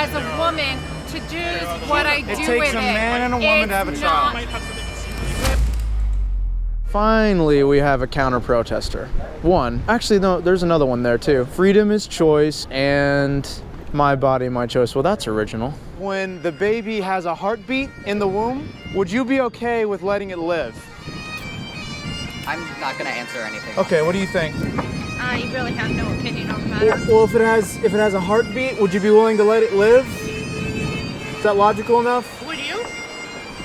as a woman to do what I do with it. It takes a man and a woman to have a child. Finally, we have a counter-protester. One. Actually, no, there's another one there too. Freedom is choice and my body, my choice. Well, that's original. When the baby has a heartbeat in the womb, would you be okay with letting it live? I'm not gonna answer anything. Okay, what do you think? You really have no opinion on the matter. Well, if it has a heartbeat, would you be willing to let it live? Is that logical enough? Would you?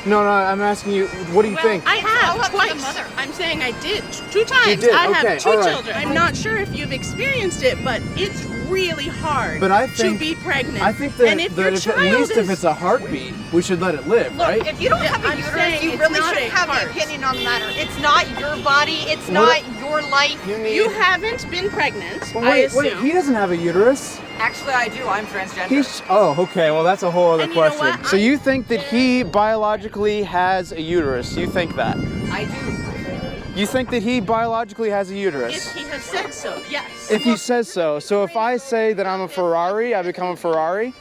No, I'm asking you, what do you think? I have twice. I'm saying I did 2 times. You did? I Okay, have 2 all right. children. I'm not sure if you've experienced it, but it's really hard But I think, to be pregnant. I think that, and if your at child least if it's a heartbeat, we should let it live, right? If you don't have a I'm uterus, saying you it's really not shouldn't a have part. an opinion on the matter. It's not your body. It's What not if- your life. You haven't been pregnant, Well, I wait, assume. he doesn't have a uterus. Actually, I do. I'm transgender. Oh, okay. Well, that's a whole other And you know question. what? So you think that he biologically has a uterus? You think that? I do. You think that he biologically has a uterus? If he has said so, yes. If he says so. So if I say that I'm a Ferrari, I become a Ferrari?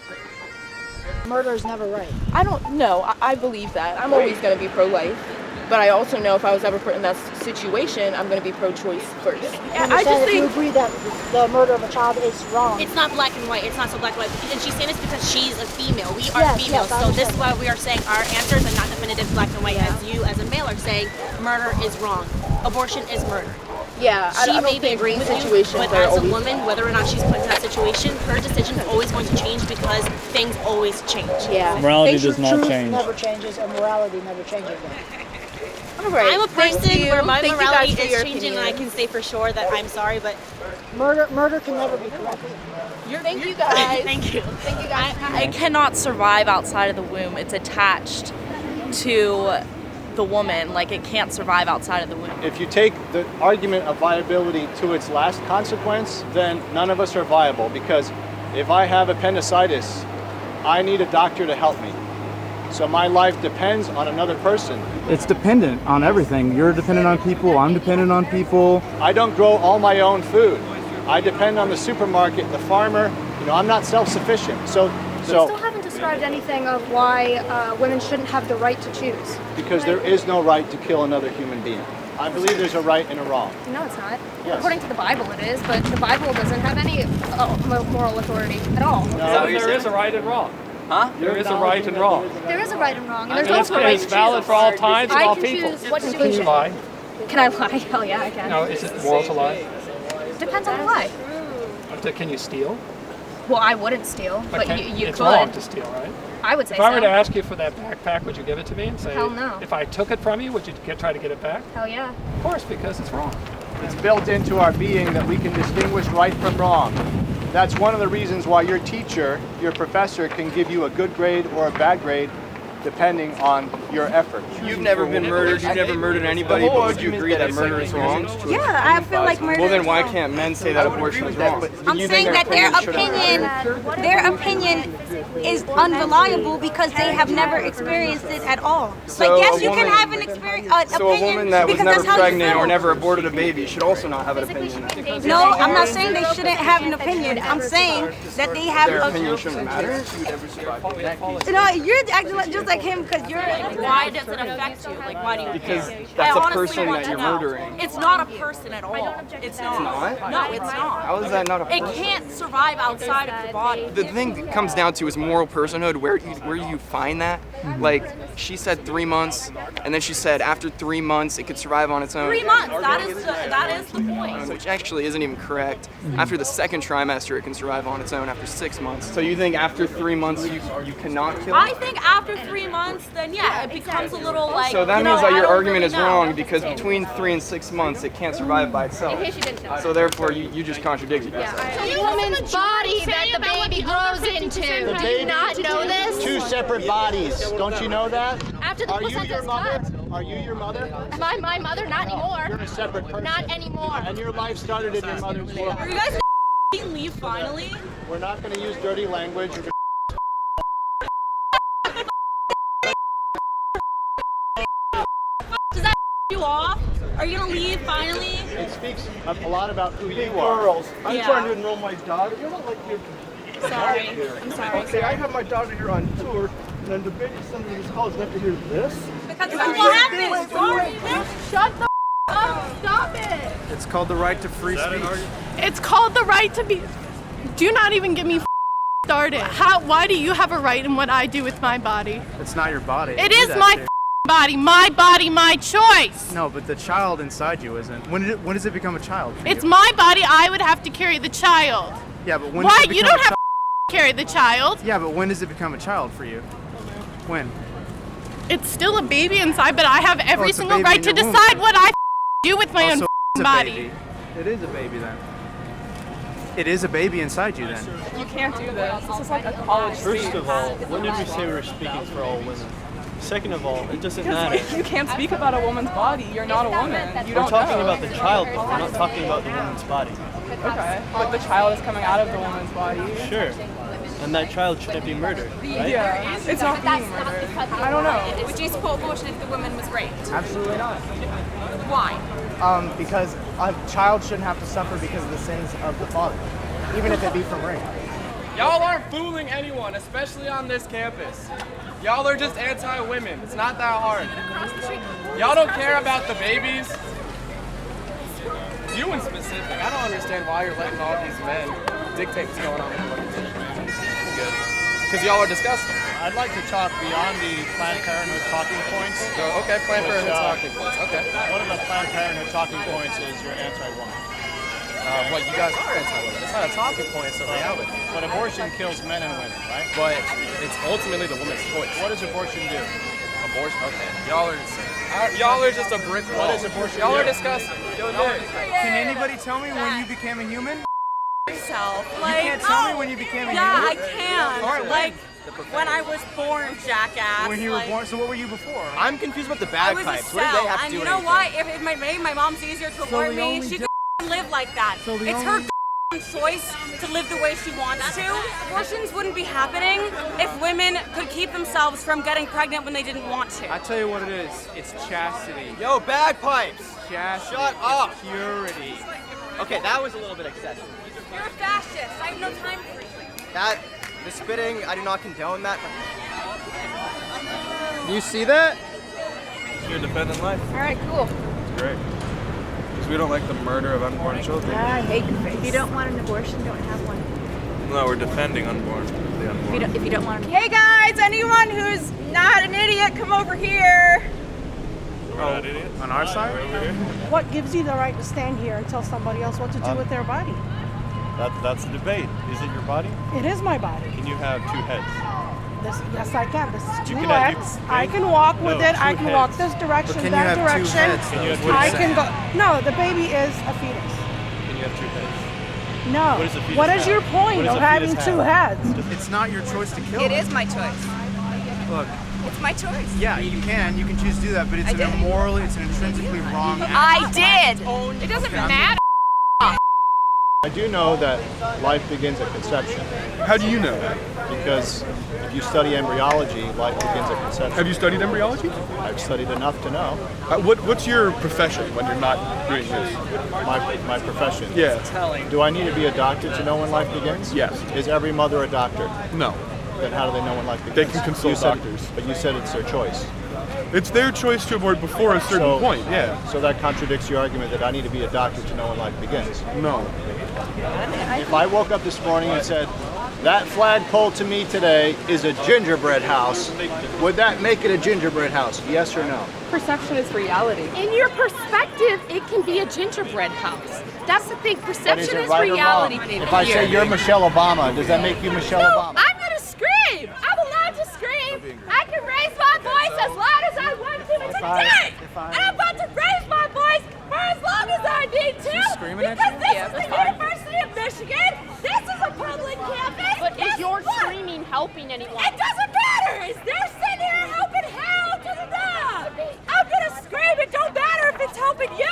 Murder is never right. I don't know. I believe that. I'm always going to be pro-life. But I also know if I was ever put in that situation, I'm going to be pro-choice first. I just think you agree that the murder of a child is wrong. It's not black and white. It's not so black and white. And she's saying this because she's a female. We are Yes, females. yes, I so this is understand. why we are saying our answers are not definitive black and white. As you, as a male, are saying murder is wrong. Abortion is murder. Yeah, She I may don't be think agreeing with you, situations but are as a always- woman, whether or not she's put in that situation, her decision is always going to change because things always change. Yeah. Morality does not Truth change. never changes, and morality never changes. All right. I'm a person Thank you. where my Thank you guys morality for is your changing, and I opinion. can say for sure that I'm sorry, but Murder can never be corrected. Thank you guys. thank you. Thank you guys. It cannot survive outside of the womb. It's attached to the woman. Like, it can't survive outside of the womb. If you take the argument of viability to its last consequence, then none of us are viable, because if I have appendicitis, I need a doctor to help me. So my life depends on another person. It's dependent on everything. You're dependent on people. I'm dependent on people. I don't grow all my own food. I depend on the supermarket, the farmer. I'm not self-sufficient. So still haven't described anything of why women shouldn't have the right to choose. because there is no right to kill another human being. I believe there's a right and a wrong. No, it's not. Yes. According to the Bible, it is, but the Bible doesn't have any moral authority at all. No, there is a right and wrong. Huh? There is a right and wrong. There is a right and wrong, and there's And also a right it's to valid choose. for all times and I all can people. choose what Can you conclusion. lie? Can I lie? Hell yeah, I can. No, is it moral to lie? Depends on the lie. Can you steal? Well, I wouldn't steal, but you it's could. wrong to steal, right? I would say If I were so. to ask you for that backpack, would you give it to me and say, Hell no. if I took it from you, would you try to get it back? Hell yeah. Of course, because it's wrong. It's built into our being that we can distinguish right from wrong. That's one of the reasons why your teacher, your professor, can give you a good grade or a bad grade depending on your effort. You've never been murdered, you've never murdered anybody, but would you agree that murder is wrong? Yeah, I feel like murder Well, then is why wrong. can't men say that abortion is wrong? I'm saying that their opinion is unreliable because they have never experienced it at all. So Like, yes, a you can woman- have an experience, So a woman that was because never that's how you pregnant feel. or never aborted a baby should also not have an opinion. No, I'm not saying they shouldn't have an opinion. I'm saying that they have Their a... opinion shouldn't matter. No, you're acting just like him because you're... Why does it affect you? Like, why do you Because care? that's I a honestly person want that to you're know. murdering. It's not a person at all. It's not. not? No, it's not. How is that not a It person? can't survive outside of the body. The thing that comes down to is moral personhood. Where do you find that? Like, she said 3 months, and then she said after 3 months it could survive on its own. 3 months. That is the point. Which actually isn't even correct. After the second trimester, it can survive on its own after 6 months. So you think after 3 months you cannot kill I it? think after 3 months, then yeah, it becomes a little like. So that you means know, that I your don't argument really is know. wrong because between 3 and 6 months it can't survive by itself. So therefore you just contradicted yourself. A woman's body that the baby grows into. Do you not know this? Two separate bodies. Don't you know that? After the Are you placenta your is mother? cut. Are you your mother? My mother, not anymore. You're a separate person. Not anymore. And your life started in your mother's womb. Are you guys leave finally? We're not going to use dirty language. Does that you off? Are you gonna leave finally? It speaks a lot about who you are. Girls, I'm Yeah. trying to enroll my daughter. You're not like you're Sorry. I'm sorry. Okay, I have my daughter here on tour, and then the baby center in this college have to hear this. Because that's what happens. Shut the up. Stop it. It's called the right to free speech. It's called the right to be. Do not even get me started. Why do you have a right in what I do with my body? It's not your body. It is my body, my choice. No, but the child inside you isn't. When does it become a child for It's you? my body. I would have to carry the child. Yeah, but when Why? does it You become don't a have child? to carry the child. Yeah, but when does it become a child for you? When? It's still a baby inside, but I have every it's a single baby right in to your womb. decide what I do with my own So it's a body. baby. It is a baby then. It is a baby inside you then. You can't do this. This is like a college First of all, when did we say we were speaking for all women? Second of all, it doesn't matter. You can't speak about a woman's body. You're not a woman. You We're don't talking know. about the child, though. We're not talking about the woman's body. Okay, but the child is coming out of the woman's body. Sure. And that child shouldn't be murdered, right? Yeah, it's not being murdered. I don't know. Would you support abortion if the woman was raped? Absolutely not. Why? Because a child shouldn't have to suffer because of the sins of the father, even if it be from rape. Y'all aren't fooling anyone, especially on this campus. Y'all are just anti-women. It's not that hard. Y'all don't care about the babies. You in specific. I don't understand why you're letting all these men dictate what's going on with the women. Good. Because y'all are disgusting. I'd like to talk beyond the Planned Parenthood talking points. So, okay, Planned Parenthood talking points. Okay. One of the Planned Parenthood talking points is you're anti-woman. Well, you guys are anti-women. It's not a talking point, it's a reality. But abortion kills men and women, right? But it's ultimately the woman's choice. What does abortion do? Abortion? Okay. Y'all are insane. Y'all are just a brick wall. What is abortion Y'all do? are disgusting. Can anybody tell me when you became a human? Yourself. You can't tell me when you became a human? Yeah, I can. All right, like when I was born, jackass. When you were born, so what were you before? I'm confused about the I was a bagpipes. What do cell, they have to and do you with know what? anything? If it made my mom's easier to abort the me, only she di- could live like that. So the It's only- her choice to live the way she wants to. Abortions wouldn't be happening if women could keep themselves from getting pregnant when they didn't want to. I tell you what it is. It's chastity. Yo, bagpipes! Chastity. Shut up! It's purity. Okay, that was a little bit excessive. You're a fascist. I have no time for you. The spitting, I do not condone that. You see that? You're defending life. All right, cool. Great. Because we don't like the murder of unborn children. I hate your face. If you don't want an abortion, don't have one. No, we're defending the unborn. If you don't want to. Hey guys, anyone who's not an idiot, come over here. On our side? What gives you the right to stand here and tell somebody else what to do with their body? That's the debate. Is it your body? It is my body. Can you have two heads? Yes, I can. This is You two can have- you- legs. I can walk with No, it. I two can walk heads. this direction, But can you that have two direction. heads, though? Can you have What I is can that? go. No, the baby is a fetus. Can you have two heads? No. What does a fetus What is have? your point What does of a having fetus two have? heads? It's not your choice to kill It them. is my choice. Look, It's my choice. yeah, you can choose to do that, but it's an immoral, it's an intrinsically wrong act. I did. It doesn't matter. I do know that life begins at conception. How do you know that? Because if you study embryology, life begins at conception. Have you studied embryology? I've studied enough to know. What's your profession when you're not doing this? My profession. Yeah. Do I need to be a doctor to know when life begins? Yes. Is every mother a doctor? No. Then how do they know when life begins? They can consult You said- doctors. But you said it's their choice. It's their choice to abort before a certain point, yeah. So that contradicts your argument that I need to be a doctor to know when life begins. No. If I woke up this morning and said, that flagpole to me today is a gingerbread house, would that make it a gingerbread house? Yes or no? Perception is reality. In your perspective, it can be a gingerbread house. That's the thing. But is Perception it is right or reality. wrong? If I say you're Michelle Obama, does that make you Michelle Obama? I'm gonna scream. I'm allowed to scream. I can raise my voice as loud as I want to. It's a day, and I'm about to raise my voice for as long as I need to. screaming at because you? this Yeah, is that's the fine. University of Michigan. This is a public campus. But Guess is your what? screaming helping anyone? It doesn't matter. Is they're sitting here helping hell to the dog. I'm gonna scream. It don't matter if it's helping you.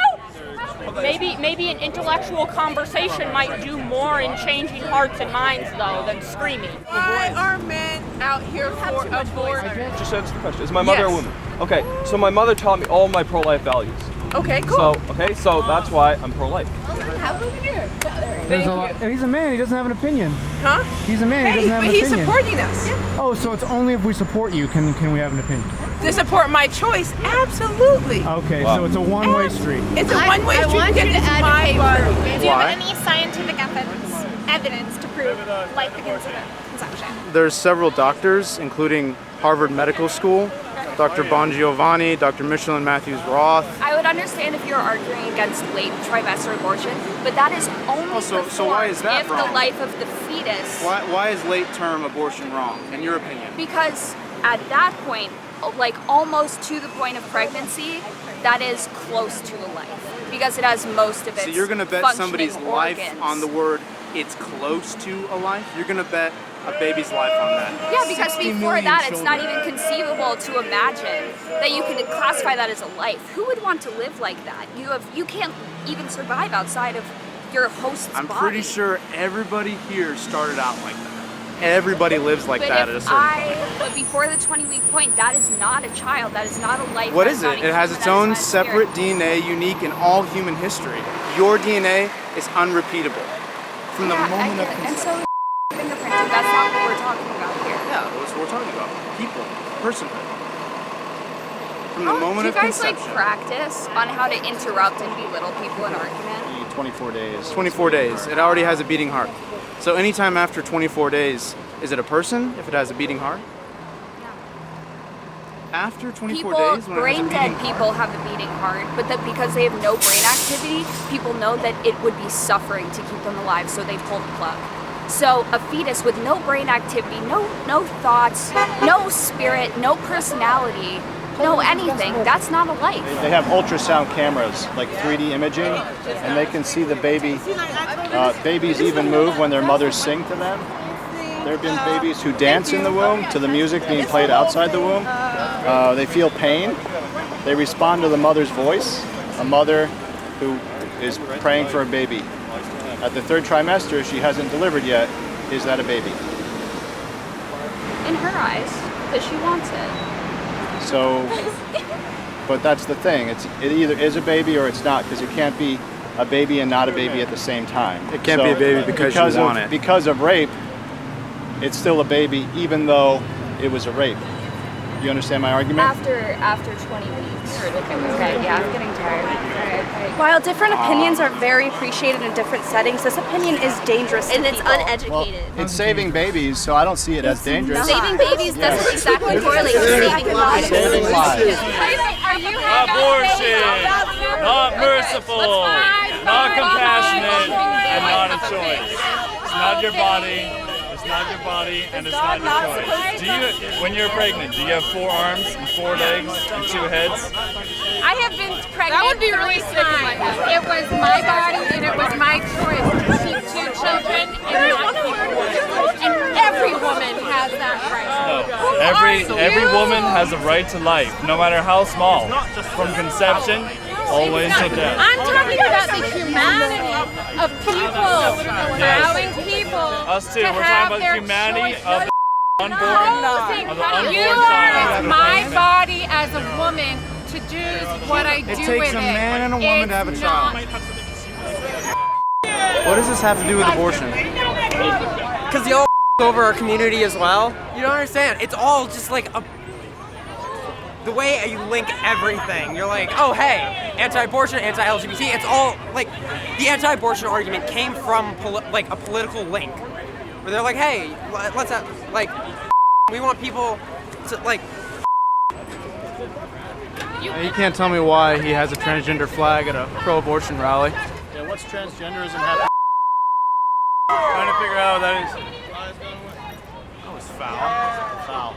Maybe an intellectual conversation might do more in changing hearts and minds, though, than screaming. Why are men out here for abortion? Just answer the question. Is my mother a Yes. woman? Okay, so my mother taught me all my pro-life values. Okay, cool. So that's why I'm pro-life. There's a lot. He's a man. He doesn't have an opinion. Huh? He's a man. He doesn't have an but he's opinion. supporting us. Oh, so it's only if we support you can we have an opinion? To support my choice, absolutely. Okay, so it's a one-way street. It's a one-way street want because you to it's my advocate body. Do you have any scientific evidence to prove life begins with conception? There's several doctors, including Harvard Medical School, Dr. Bongiovanni, Dr. Michelin Matthews-Roth. I would understand if you're arguing against late trimester abortion, but that is only so why is that if wrong? the life of the fetus. Why is late-term abortion wrong, in your opinion? Because at that point, like almost to the point of pregnancy, that is close to a life because it has most of its So you're going to bet functioning somebody's life organs. on the word "it's close to a life"? You're going to bet a baby's life on that? Yeah, because 60 before million that, it's not children. even conceivable to imagine that you could classify that as a life. Who would want to live like that? You can't even survive outside of your host's I'm body. pretty sure everybody here started out like that. Everybody lives like but that if at a certain point. but before the 20-week point, that is not a child. That is not a life. What that is not it? a It has human, its that is own not a spirit. separate DNA, unique in all human history. Your DNA is unrepeatable from the Yeah, I moment of get it. And conception. so fingerprinting, that's not what we're talking about here. Yeah, that's what we're talking about. People, personhood. From the Do moment you of guys conception. like practice on how to interrupt and belittle people in argument? 24 days. 24 days. It already has a beating heart. So anytime after 24 days, is it a person if it has a beating heart? After 24 People, days, when it brain has a dead beating people have a beating heart, but that because they have no brain activity, people know that it would be suffering to keep them alive, so they pull the plug. So a fetus with no brain activity, no thoughts, no spirit, no personality, no anything, that's not a life. They have ultrasound cameras, like 3D imaging, and they can see the baby. Babies even move when their mothers sing to them. There have been babies who dance in the womb to the music being played outside the womb. They feel pain. They respond to the mother's voice. A mother who is praying for a baby. At the 3rd trimester, she hasn't delivered yet. Is that a baby? In her eyes, because she wants it. So, but that's the thing. It either is a baby or it's not, because it can't be a baby and not a baby at the same time. It can't be a baby because you want it. Because of rape, it's still a baby, even though it was a rape. You understand my argument? After 20 weeks. Okay, yeah, I'm getting tired. While different opinions are very appreciated in different settings, this opinion is dangerous to And it's people. uneducated. It's saving babies, so I don't see it as dangerous. Saving babies doesn't exactly correlate to saving lives. Saving lives. Abortion, not merciful, not compassionate, and not a choice. It's not your body. It's not your body, and it's not your choice. Do you, when you're pregnant, do you have 4 arms and 4 legs and 2 heads? I have been pregnant 3 times. It was my body and it was my choice to keep 2 children and not keep 4. And every woman has that right. No. Every woman has a right to life, no matter how small, from conception all the way until death. I'm talking about the humanity of people, allowing people Us too. to We're have talking about their the humanity choice. of the unborn, of the unborn Utilize child. my body as a woman to do what I do with it. It takes a man and a woman to have a It's child. What does this have to do with abortion? Because y'all over our community as well. You don't understand. It's all just like the way you link everything. You're like, oh hey, anti-abortion, anti-LGBT. It's all like the anti-abortion argument came from like a political link, where they're like, hey, let's have like we want people to like. You can't tell me why he has a transgender flag at a pro-abortion rally. Yeah, what's transgenderism have? Trying to figure out what that is. That was foul. Foul.